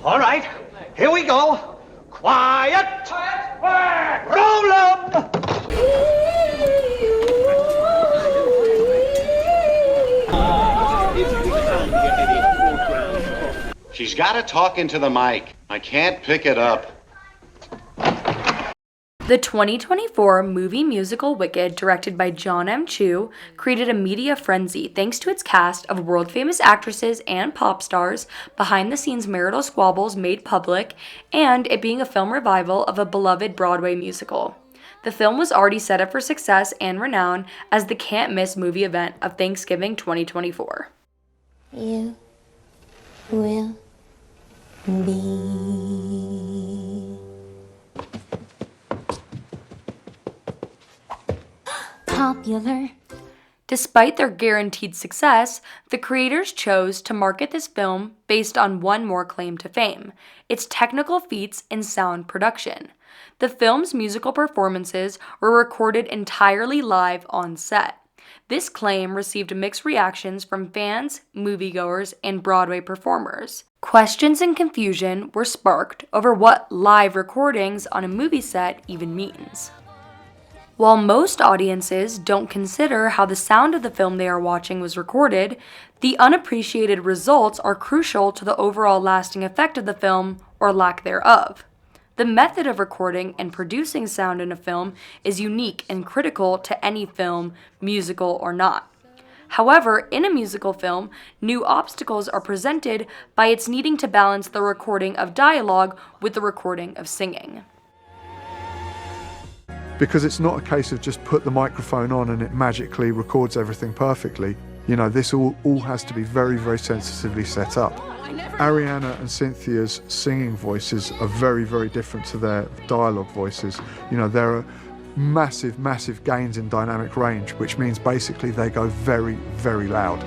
All right, here we go. Quiet! Quiet! Roll 'em! She's got to talk into the mic. I can't pick it up. The 2024 movie musical Wicked, directed by Jon M, created a media frenzy thanks to its cast of world-famous actresses and pop stars, behind-the-scenes marital squabbles made public, and it being a film revival of a beloved Broadway musical. The film was already set up for success and renown as the can't-miss movie event of Thanksgiving 2024. You will be popular. Despite their guaranteed success, the creators chose to market this film based on one more claim to fame: its technical feats in sound production. The film's musical performances were recorded entirely live on set. This claim received mixed reactions from fans, moviegoers, and Broadway performers. Questions and confusion were sparked over what live recordings on a movie set even means. While most audiences don't consider how the sound of the film they are watching was recorded, the unappreciated results are crucial to the overall lasting effect of the film, or lack thereof. The method of recording and producing sound in a film is unique and critical to any film, musical or not. However, in a musical film, new obstacles are presented by its needing to balance the recording of dialogue with the recording of singing. Because it's not a case of just put the microphone on and it magically records everything perfectly. You know, this all has to be very, very sensitively set up. Ariana and Cynthia's singing voices are very, very different to their dialogue voices. You know, there are massive, massive gains in dynamic range, which means basically they go very, very loud.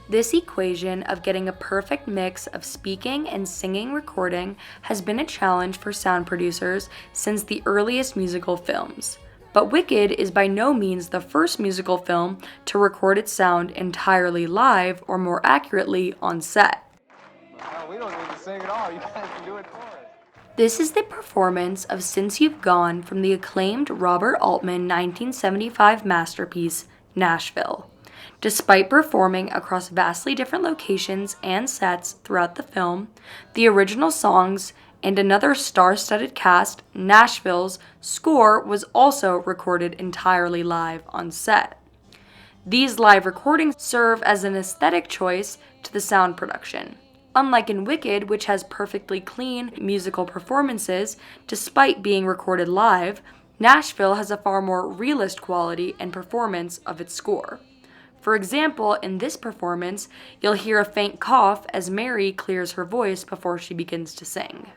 This equation of getting a perfect mix of speaking and singing recording has been a challenge for sound producers since the earliest musical films. But Wicked is by no means the first musical film to record its sound entirely live, or more accurately, on set. We don't need to sing at all. You guys can do it for us. This is the performance of Since You've Gone from the acclaimed Robert Altman 1975 masterpiece, Nashville. Despite performing across vastly different locations and sets throughout the film, the original songs and another star-studded cast, Nashville's score was also recorded entirely live on set. These live recordings serve as an aesthetic choice to the sound production. Unlike in Wicked, which has perfectly clean musical performances despite being recorded live, Nashville has a far more realist quality and performance of its score. For example, in this performance, you'll hear a faint cough as Mary clears her voice before she begins to sing.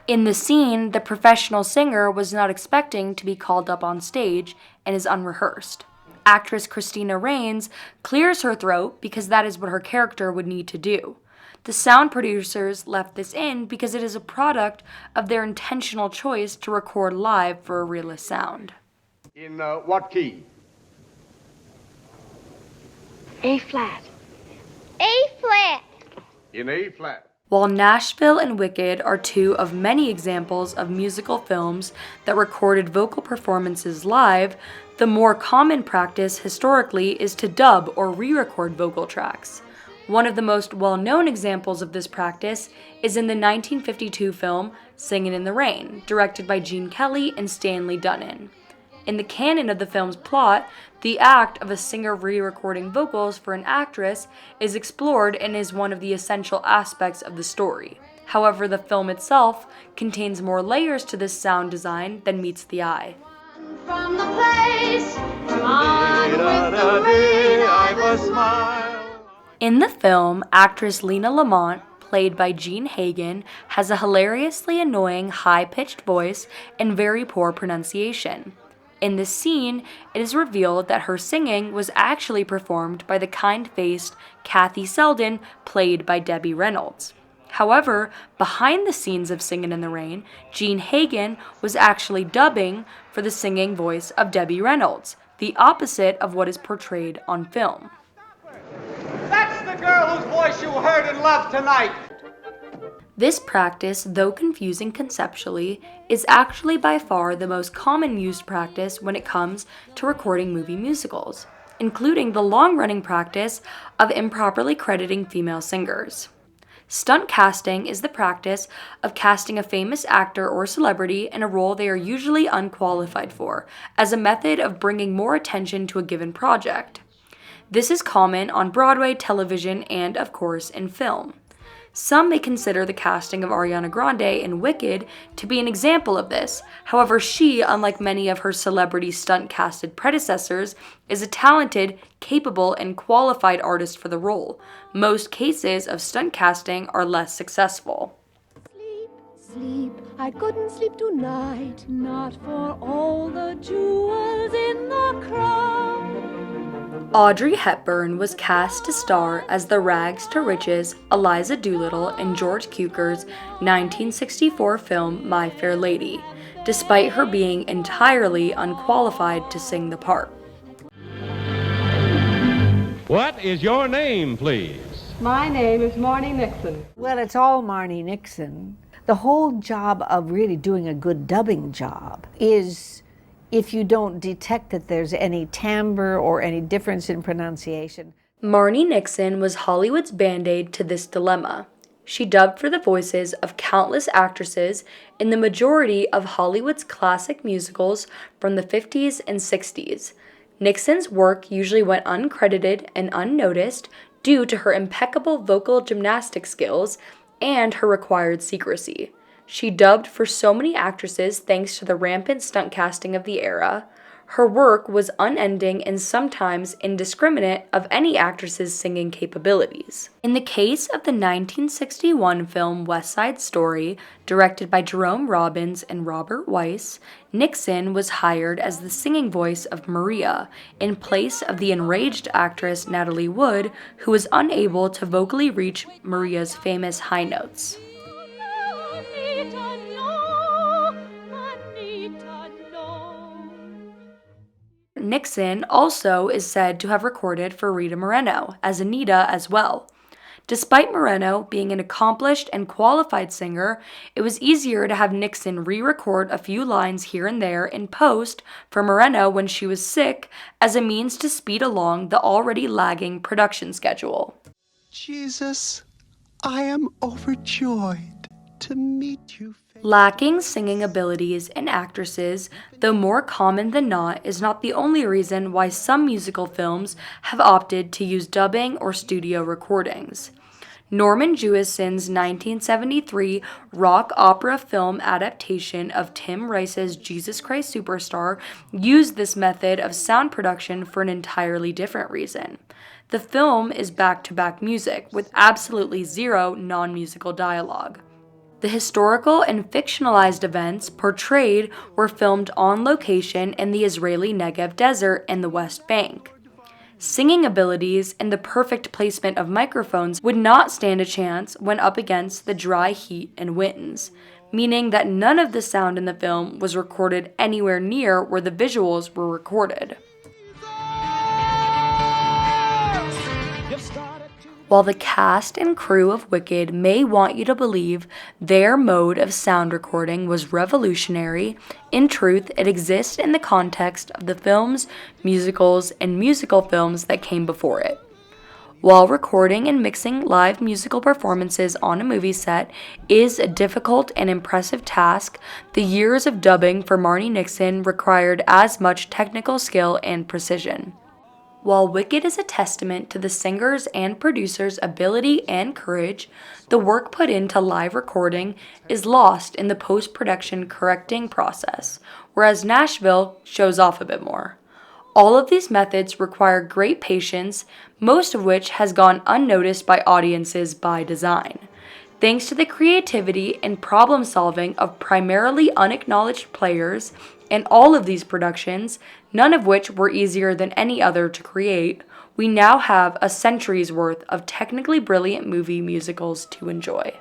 In the scene, the professional singer was not expecting to be called up on stage and is unrehearsed. Actress Christina Rains clears her throat because that is what her character would need to do. The sound producers left this in because it is a product of their intentional choice to record live for a realist sound. In what key? A flat. A flat. In A flat. While Nashville and Wicked are two of many examples of musical films that recorded vocal performances live, the more common practice historically is to dub or re-record vocal tracks. One of the most well-known examples of this practice is in the 1952 film Singin' in the Rain, directed by Gene Kelly and Stanley Donen. In the canon of the film's plot, the act of a singer re-recording vocals for an actress is explored and is one of the essential aspects of the story. However, the film itself contains more layers to this sound design than meets the eye. From the place, on with the rain, I was smile. In the film, actress Lena Lamont, played by Jean Hagen, has a hilariously annoying high-pitched voice and very poor pronunciation. In this scene, it is revealed that her singing was actually performed by the kind-faced Kathy Selden, played by Debbie Reynolds. However, behind the scenes of Singin' in the Rain, Jean Hagen was actually dubbing for the singing voice of Debbie Reynolds, the opposite of what is portrayed on film. That's the girl whose voice you heard and loved tonight. This practice, though confusing conceptually, is actually by far the most common used practice when it comes to recording movie musicals, including the long-running practice of improperly crediting female singers. Stunt casting is the practice of casting a famous actor or celebrity in a role they are usually unqualified for, as a method of bringing more attention to a given project. This is common on Broadway, television, and, of course, in film. Some may consider the casting of Ariana Grande in Wicked to be an example of this. However, she, unlike many of her celebrity stunt-casted predecessors, is a talented, capable, and qualified artist for the role. Most cases of stunt casting are less successful. Sleep, I couldn't sleep tonight, not for all the jewels in the crown. Audrey Hepburn was cast to star as the rags to riches Eliza Doolittle in George Cukor's 1964 film My Fair Lady, despite her being entirely unqualified to sing the part. What is your name, please? My name is Marni Nixon. Well, it's all Marni Nixon. The whole job of really doing a good dubbing job is if you don't detect that there's any timbre or any difference in pronunciation. Marni Nixon was Hollywood's band-aid to this dilemma. She dubbed for the voices of countless actresses in the majority of Hollywood's classic musicals from the 50s and 60s. Nixon's work usually went uncredited and unnoticed due to her impeccable vocal gymnastic skills and her required secrecy. She dubbed for so many actresses thanks to the rampant stunt casting of the era. Her work was unending and sometimes indiscriminate of any actress's singing capabilities. In the case of the 1961 film West Side Story, directed by Jerome Robbins and Robert Weiss, Nixon was hired as the singing voice of Maria, in place of the enraged actress Natalie Wood, who was unable to vocally reach Maria's famous high notes. Nixon also is said to have recorded for Rita Moreno as Anita as well. Despite Moreno being an accomplished and qualified singer, it was easier to have Nixon re-record a few lines here and there in post for Moreno when she was sick as a means to speed along the already lagging production schedule. Jesus, I am overjoyed to meet you. Lacking singing abilities in actresses, though more common than not, is not the only reason why some musical films have opted to use dubbing or studio recordings. Norman Jewison's 1973 rock opera film adaptation of Tim Rice's Jesus Christ Superstar used this method of sound production for an entirely different reason. The film is back-to-back music with absolutely zero non-musical dialogue. The historical and fictionalized events portrayed were filmed on location in the Israeli Negev desert and the West Bank. Singing abilities and the perfect placement of microphones would not stand a chance when up against the dry heat and winds, meaning that none of the sound in the film was recorded anywhere near where the visuals were recorded. While the cast and crew of Wicked may want you to believe their mode of sound recording was revolutionary, in truth, it exists in the context of the films, musicals, and musical films that came before it. While recording and mixing live musical performances on a movie set is a difficult and impressive task, the years of dubbing for Marni Nixon required as much technical skill and precision. While Wicked is a testament to the singers' and producers' ability and courage, the work put into live recording is lost in the post-production correcting process, whereas Nashville shows off a bit more. All of these methods require great patience, most of which has gone unnoticed by audiences by design. Thanks to the creativity and problem-solving of primarily unacknowledged players, in all of these productions, none of which were easier than any other to create, we now have a century's worth of technically brilliant movie musicals to enjoy.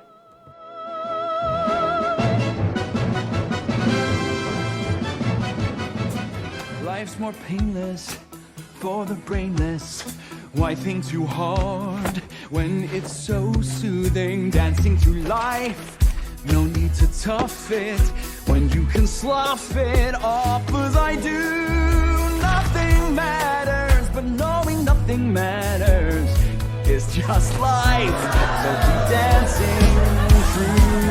Life's more painless for the brainless. Why think too hard when it's so soothing? Dancing through life, no need to tough it when you can slough it off as I do. Nothing matters, but knowing nothing matters is just life. So keep dancing through.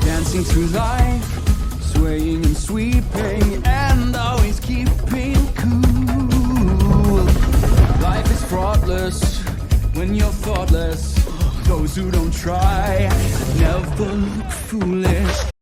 Dancing through life, swaying and sweeping, and always keeping cool. Life is fraughtless when you're thoughtless. Those who don't try never look foolish.